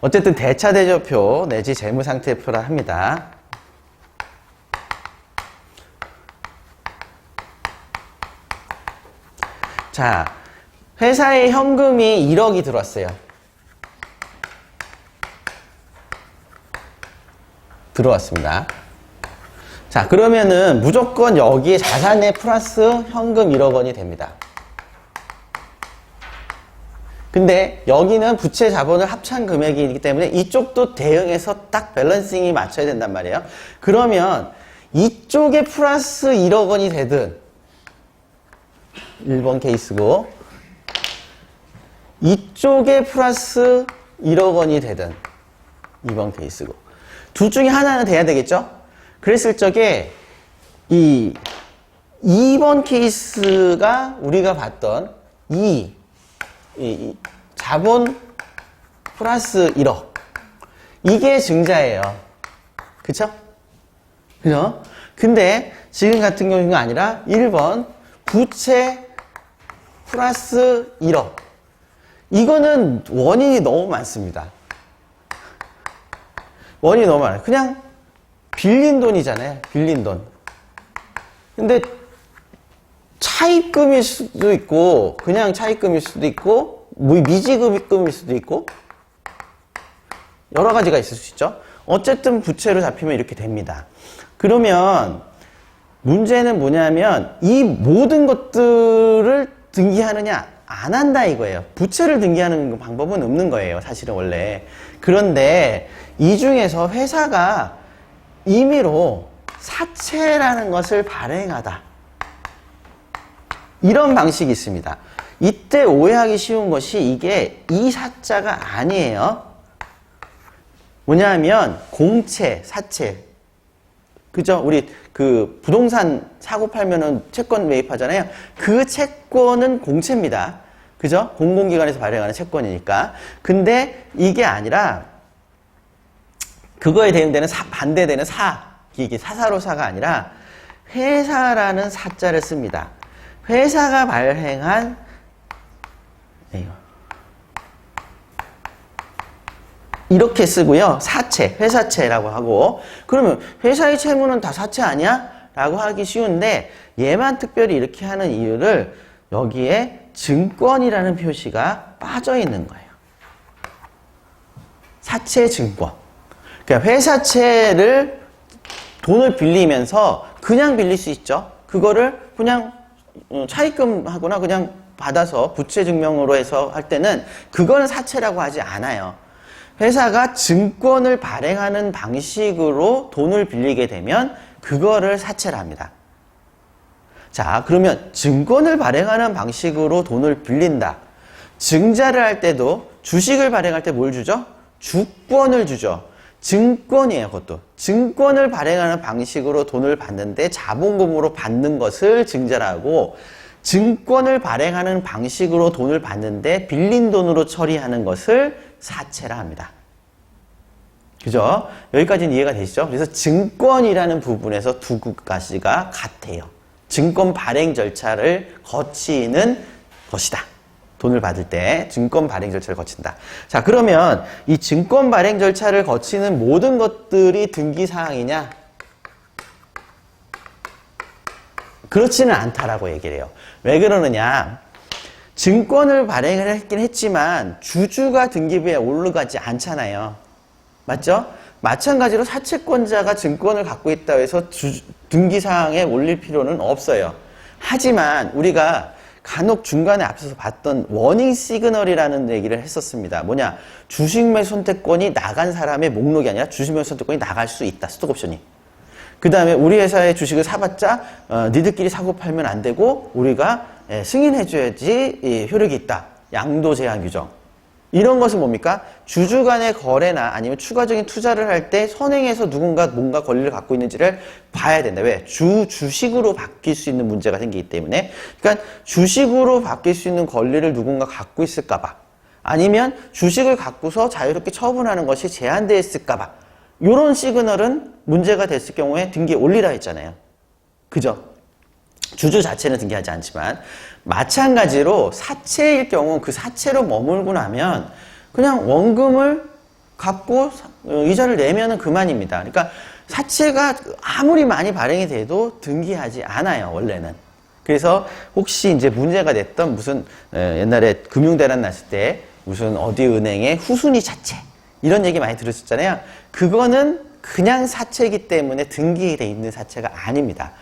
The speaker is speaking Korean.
어쨌든 대차대조표 내지 재무상태표라 합니다. 자, 회사에 현금이 1억이 들어왔어요. 들어왔습니다. 자, 그러면은 무조건 여기에 자산에 플러스 현금 1억 원이 됩니다. 근데 여기는 부채 자본을 합산 금액이기 때문에 이쪽도 대응해서 딱 밸런싱이 맞춰야 된단 말이에요. 그러면 이쪽에 플러스 1억 원이 되든 1번 케이스고 이쪽에 플러스 1억 원이 되든 2번 케이스고 둘 중에 하나는 돼야 되겠죠? 그랬을 적에 이 2번 케이스가 우리가 봤던 이 자본 플러스 1억 이게 증자예요. 그쵸? 그죠? 근데 지금 같은 경우가 아니라 1번 부채 플러스 1억 이거는 원인이 너무 많습니다. 원인이 너무 많아요. 그냥 빌린 돈이잖아요. 빌린 돈. 근데 차입금일 수도 있고 그냥 차입금일 수도 있고 미지급금일 수도 있고 여러 가지가 있을 수 있죠. 어쨌든 부채로 잡히면 이렇게 됩니다. 그러면 문제는 뭐냐면 이 모든 것들을 등기하느냐 안 한다 이거예요. 부채를 등기하는 방법은 없는 거예요. 사실은 원래. 그런데 이 중에서 회사가 임의로 사채라는 것을 발행하다. 이런 방식이 있습니다. 이때 오해하기 쉬운 것이 이게 이 사자가 아니에요. 뭐냐면 공채, 사채. 그죠? 우리 그 부동산 사고 팔면은 채권 매입하잖아요. 그 채권은 공채입니다. 그죠? 공공기관에서 발행하는 채권이니까. 근데 이게 아니라 그거에 대응되는 반대되는 이게 사사로사가 아니라 회사라는 사자를 씁니다. 회사가 발행한 이렇게 쓰고요. 사채, 회사채라고 하고 그러면 회사의 채무는 다 사채 아니야? 라고 하기 쉬운데 얘만 특별히 이렇게 하는 이유를 여기에 증권이라는 표시가 빠져 있는 거예요. 사채 증권. 그러니까 회사채를 돈을 빌리면서 그냥 빌릴 수 있죠. 그거를 그냥 차입금 하거나 그냥 받아서 부채 증명으로 해서 할 때는 그거는 사채라고 하지 않아요. 회사가 증권을 발행하는 방식으로 돈을 빌리게 되면 그거를 사채라 합니다. 자, 그러면 증권을 발행하는 방식으로 돈을 빌린다. 증자를 할 때도 주식을 발행할 때 뭘 주죠? 주권을 주죠. 증권이에요, 그것도. 증권을 발행하는 방식으로 돈을 받는데 자본금으로 받는 것을 증자라고 증권을 발행하는 방식으로 돈을 받는데 빌린 돈으로 처리하는 것을 사채라 합니다. 그죠? 여기까지는 이해가 되시죠? 그래서 증권이라는 부분에서 두 가지가 같아요. 증권 발행 절차를 거치는 것이다. 돈을 받을 때 증권 발행 절차를 거친다. 자, 그러면 이 증권 발행 절차를 거치는 모든 것들이 등기 사항이냐? 그렇지는 않다라고 얘기를 해요. 왜 그러느냐? 증권을 발행을 했긴 했지만 주주가 등기부에 올라가지 않잖아요. 맞죠? 마찬가지로 사채권자가 증권을 갖고 있다고 해서 등기사항에 올릴 필요는 없어요. 하지만 우리가 간혹 중간에 앞서서 봤던 워닝 시그널이라는 얘기를 했었습니다. 뭐냐? 주식 매수 선택권이 나간 사람의 목록이 아니라 주식 매수 선택권이 나갈 수 있다. 스톡옵션이. 그 다음에 우리 회사의 주식을 사봤자 니들끼리 사고 팔면 안 되고 우리가 승인해줘야지 효력이 있다. 양도 제한 규정. 이런 것은 뭡니까? 주주 간의 거래나 아니면 추가적인 투자를 할 때 선행해서 누군가 뭔가 권리를 갖고 있는지를 봐야 된다. 왜? 주식으로 바뀔 수 있는 문제가 생기기 때문에. 그러니까 주식으로 바뀔 수 있는 권리를 누군가 갖고 있을까 봐. 아니면 주식을 갖고서 자유롭게 처분하는 것이 제한되어 있을까 봐. 이런 시그널은 문제가 됐을 경우에 등기에 올리라 했잖아요. 그죠? 주주 자체는 등기하지 않지만 마찬가지로 사채일 경우 그 사채로 머물고 나면 그냥 원금을 갚고 이자를 내면은 그만입니다. 그러니까 사채가 아무리 많이 발행이 돼도 등기하지 않아요, 원래는. 그래서 혹시 이제 문제가 됐던 무슨 옛날에 금융대란 났을 때 무슨 어디 은행의 후순위 사채 이런 얘기 많이 들으셨잖아요. 그거는 그냥 사채이기 때문에 등기돼 있는 사채가 아닙니다.